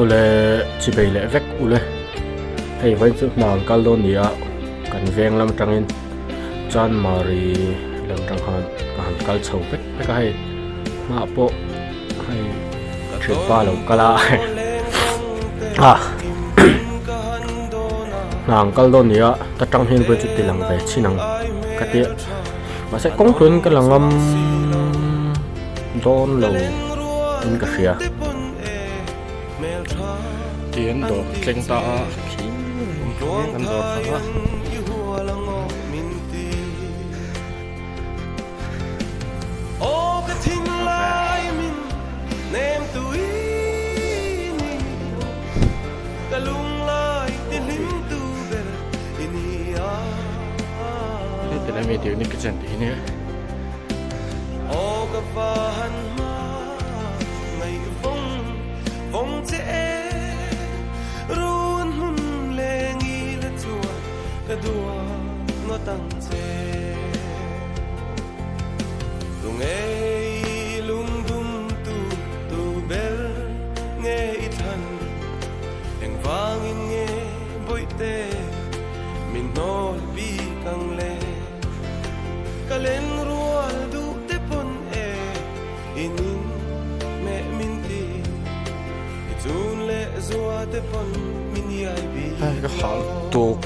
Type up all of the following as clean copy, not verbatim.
ole chi bei le vek ule hei vai chu nang kal don nia kan veng lam tangin chan mari lam tang han kal chho pek pek hai ma po hai thre pa lo kala nang kal don nia ta tang hin vai chu tilang ve chinang katia mà sẽ công tuấn cái là ngâm don lầu in cà phê tiến độ tranh ta khí ngâm đỏ phá thì lại mấy điều này cái chân tí nữa kalen rual du te pon inin me minti itun le zua te pon min yai bi cái khảo tuộc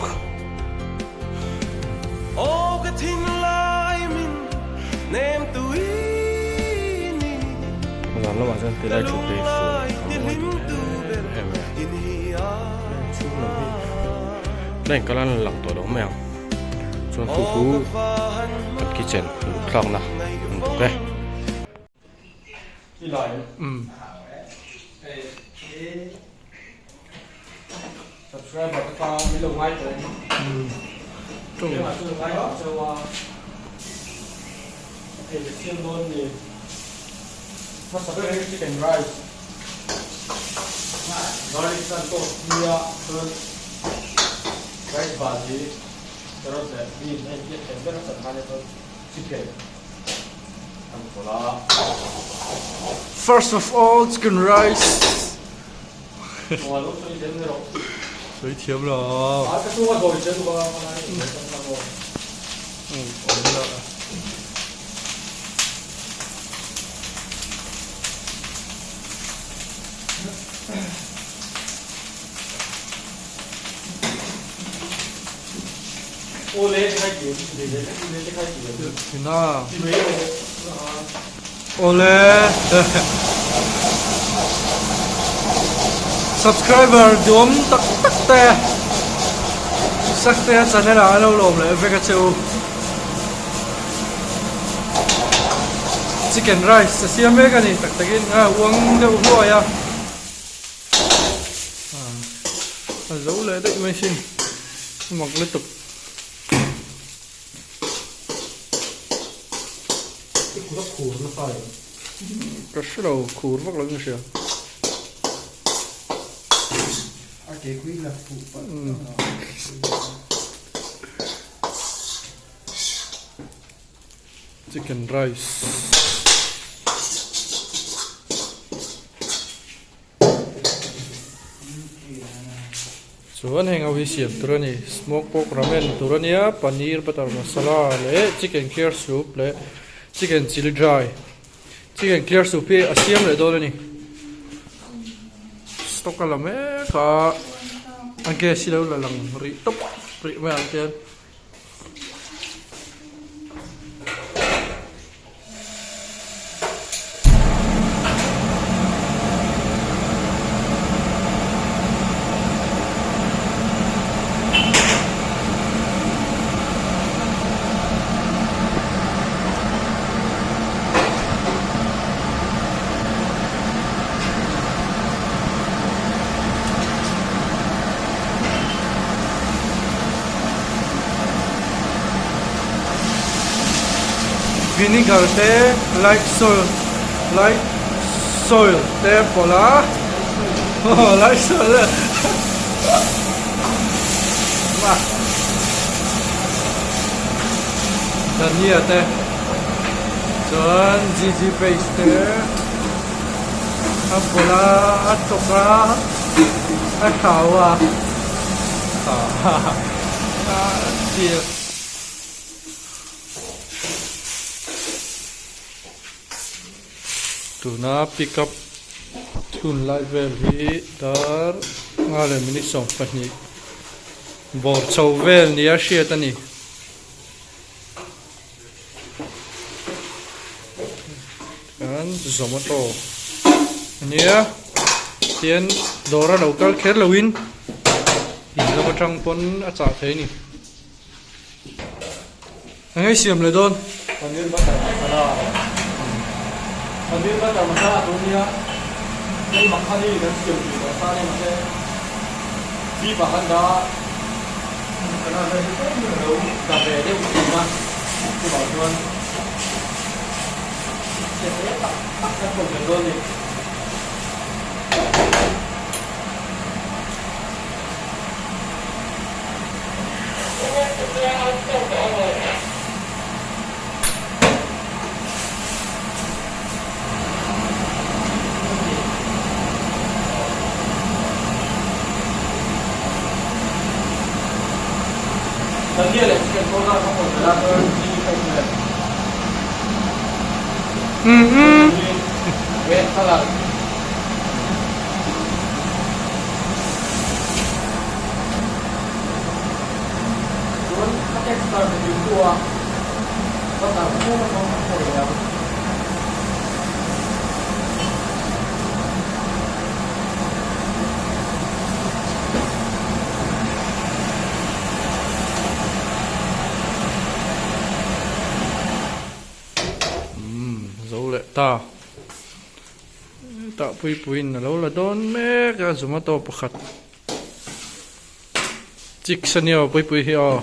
o ka thin lai min nem tu ini mà nó bảo rằng từ đây chủ tịch đây cái là lặng tuổi đó mèo chọn khu khu cái kitchen lục lòng nào ok subscribe vào cái video lồng ngay rồi trung mà trung ngay cho thì xiên luôn thì nó sẽ có chicken rice garlic santo mia rice bhaji terus bean and terus ada chicken First of all, chicken rice. Giới thiệu rồi. Ole khai kiếm để khai kiếm Thì nó Ole subscriber đốm tắc tắc te sắc te channel là lâu lồm lại về cái chiều chicken rice sẽ xem mấy cái này tắc tắc uống được rồi à giấu lấy đấy mình xin mặc liên tục cái số đầu khủ rất là ngon sữa. Chicken rice. So anh hàng awi siam turani smoke pork ramen turania paneer butter masala le chicken clear soup le chicken chili dry. Chicken clear soup pe asiam le do ni stock la me ka anke silo la lang ri top ri me anke vinegar te light soil te pola light soil ma dhania te chuan gg paste te a pola a toka khảo à dear tuna pick up tune lại về hi dar nga le mini song pani bor chau vel ni a hriat ani kan zomato ania tiền đồ ra đầu cá khét là win nhìn ra trong con à chả thấy nè anh ấy xiêm lại đôn còn như bắt đầu mà đó còn như bắt đầu mà ra tụi nhá đây mặc khăn đi nó chịu gì đó sao đây mà thế khi mà hắn đó cái nào đây cũng như là đâu cà phê đây cũng mà tôi bảo luôn sẽ tắt cái phần này luôn đi đầu tiên là chuyện cô ra không một thời gian tôi đi không về về sao là cuốn các cái sợi của chúng tôi có tạo không có thể nào dấu lệ ta tạo pui pui là lâu là đón mẹ cái zoom to pakhat chik sanio pui pui hio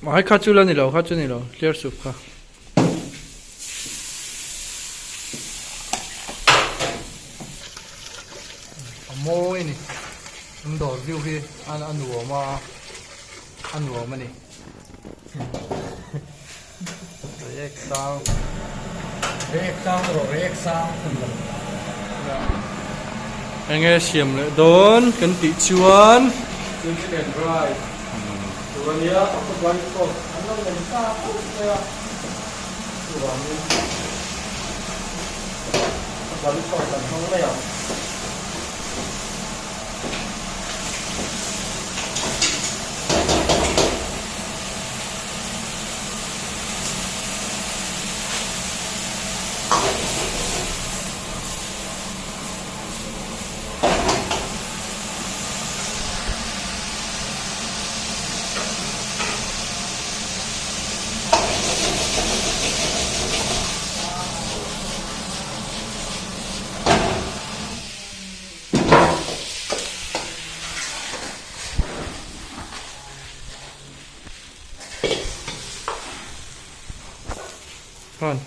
mà hai khát chú lên này lo clear soup kha môi nè anh đổ view hi anh mà nè anh nghe xiêm lại đón cần tị chuan Yung chicken fry. Tuwa niya, kapag ko. Ano na nisa? Kaya. Tuwa niya. Kapag ko, tanong na yan.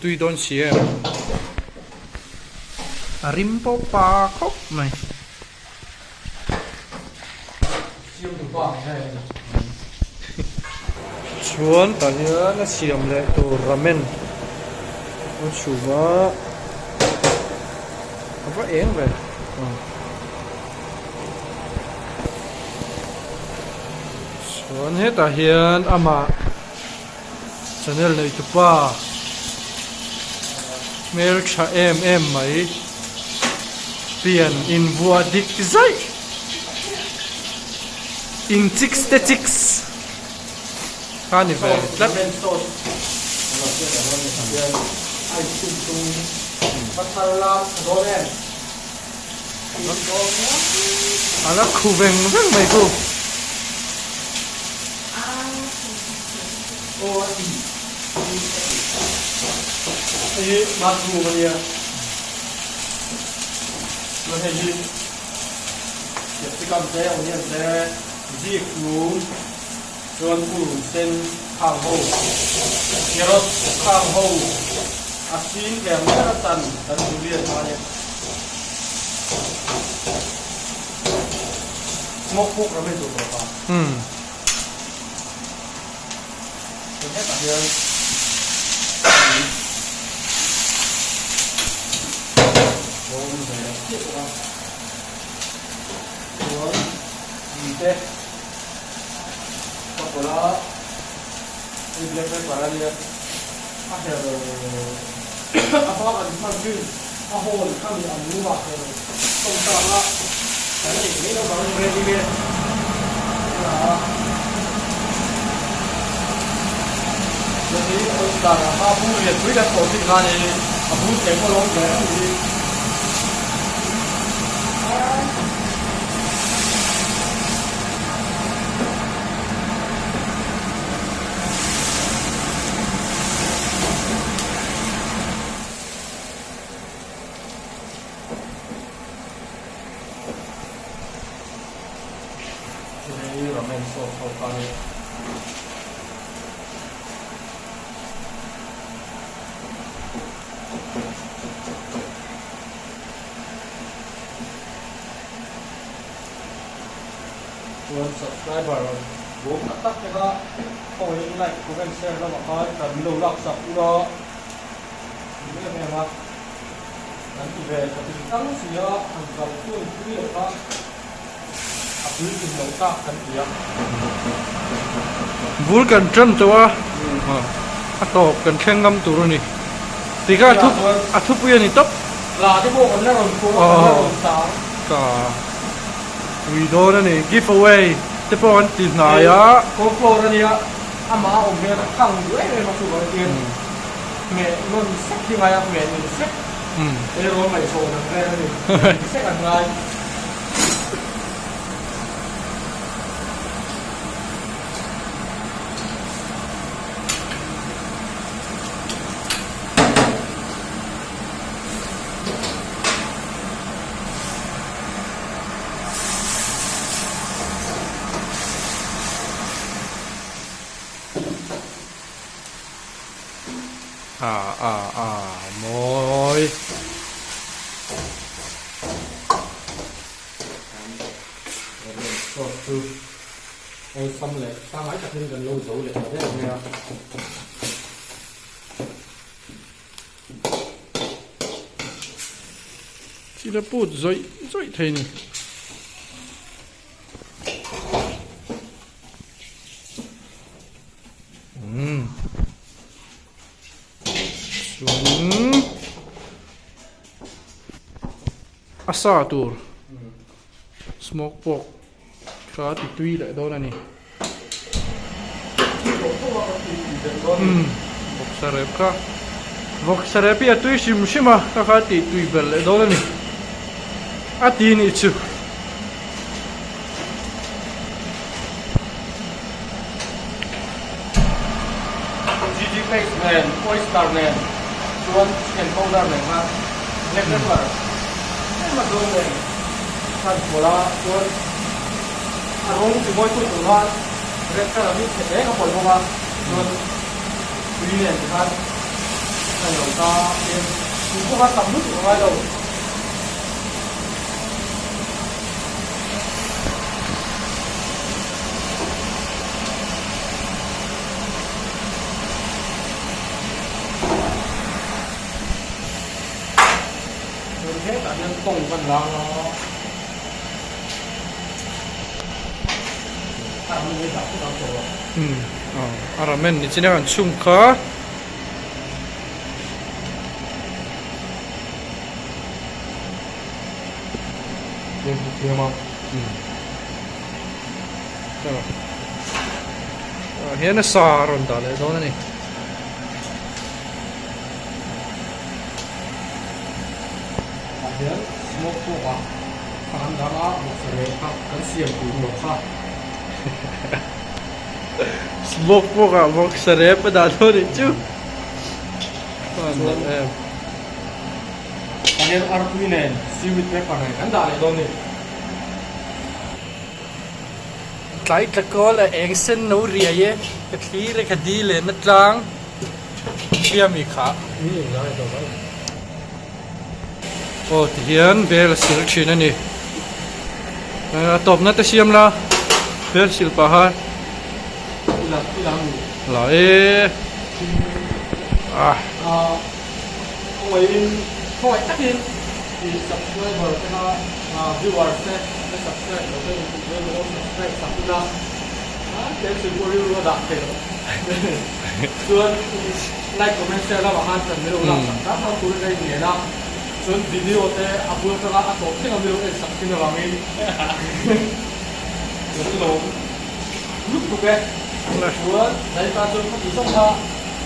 Tuy đón xìa rimpo pa khóc này Siêu thực phẩm này. chuan ta hian a siam le tur ramen o chuwa ava eng ve chuan heta hian ama channel nei tu pa mer cha em mai pian in vua dik zai in statistics carnival that Ramen sauce. Ano siya, ano niya sabihan. Ay, tung patalam, dolen. ala khuveng veng mai ku Ay, matru ba niya? Mahay Sikam saya punya saya jiklu tuan pun sen kang ho kirot kang ho asin yang meratan dan durian semuanya smoke pork ramen itu berapa? Ternyata dia oh saya rồi gì thế có đó đi lên cái quả này à giờ à có ăn mang chứ à hồ thì không bị ăn mua mà không sao đó cái này nó bảo như vậy đi là jadi orang apa lihat berita politik kan ini apa tempo long jadi jadi ramen so kali subscriber bố cắt tắt cái đó không những này của bên xe nó mà có cần lâu lọc sập đó những cái này mà đánh về có thể tăng gì đó hàng dòng tôi cứ được đó à cứ tìm đầu ta cần gì á vui cần chânตัวà to cần khen ngâm tụi này thì cái thuốc bia này tốt là cái bộ nó còn cố nó còn sáng cả video này giveaway thế bọn tìm này á có pro ra đi á à mà ông kia nó căng dữ ấy mà chụp vào tiền mẹ luôn sách thì ngay mẹ mình sách đây rồi mày sổ được đây rồi sách là ngay mồi Ôi xong lệ, ta máy chặt lên gần lâu dấu lệ thế nào nghe chỉ là bút dậy thế này xuống asa tour smoke pork khá thì tuy lại đó là nè vok sarep ya tuy sim sima khá thì tuy bel lại đó là nè ati ni chu GG Face này, Oyster này Chuan chicken powder này ha Black pepper Thế mà luôn này Thật của là chuan À rong thì mỗi chút của ha Red pepper là biết thế không phải không ha Chuan Tuy này thì ha Thành đầu ta Nên Chúng có hát tầm nước của hai đầu hết cả nhân cùng phần nó tạo nên cái đọc cái đó rồi ramen ni china kan chung kha Nhiều mà hiền là sa ron da le đó này Hiền smoke pork à Phán đó là một số khác Cắn xiềng của một khác smoke pork à vok sarep da đó này chứ em Hiền arpui này Seaweed pepper này Cắn đá này đó này cái có là anh xin nấu rìa ấy cái khí là cái đi lên nó trắng kia mi khá Này đó đó ô thì hiền bé là sửa chuyện này nè top nó tới xem là bé sửa pa ha lại không phải tắt in subscriber cái viewers này cái subscribe nó cái nó subscribe sắp ra cái sự của lưu đạt thế rồi like comment share là bạn cần biết là các bạn cũng đây nghe đó rồi video thế upload ra à tốt thế nào video ấy sắp tin vào mình rồi lúc ok rồi đây ta cho các bạn xong ha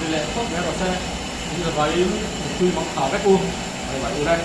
để lại không bé vào xe như là vậy tôi mong thảo các cô vậy đây